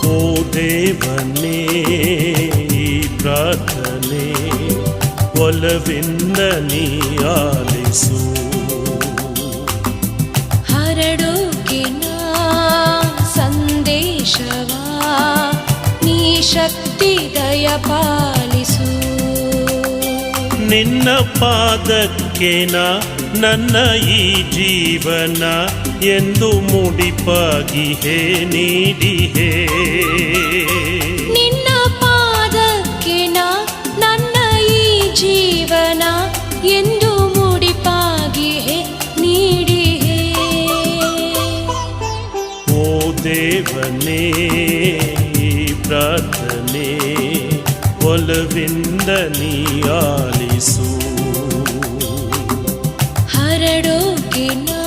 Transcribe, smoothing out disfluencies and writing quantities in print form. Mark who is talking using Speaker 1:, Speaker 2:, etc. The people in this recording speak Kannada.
Speaker 1: ಓ ದೇವನೇ, ಈ ಪ್ರಾರ್ಥನೆ ಒಲವಿಂದ ನೀ ಆಲಿಸು.
Speaker 2: ಹರಡೋಕೆ ನಾ ಸಂದೇಶವ ನೀ ಶಕ್ತಿ ದಯ ಪಾಲಿಸು.
Speaker 1: ನಿನ್ನ ಪಾದಕ್ಕೆ ನಾ ನನ್ನ ಈ ಜೀವನ ಎಂದು ಮುಡಿಪಾಗಿಹೇ ನೀಡಿಹೇ.
Speaker 2: ನಿನ್ನ ಪಾದಕ್ಕೆ ನಾ ನನ್ನ ಈ ಜೀವನ ಎಂದು ಮುಡಿಪಾಗಿಹೇ ನೀಡಿಹೇ.
Speaker 1: ಓ ದೇವನೇ, ಈ ಪ್ರಾರ್ಥನೆ ಒಲವಿಂದ ನೀ ಆಲಿಸು.
Speaker 2: ಹರಡೋಕೆ ನಾ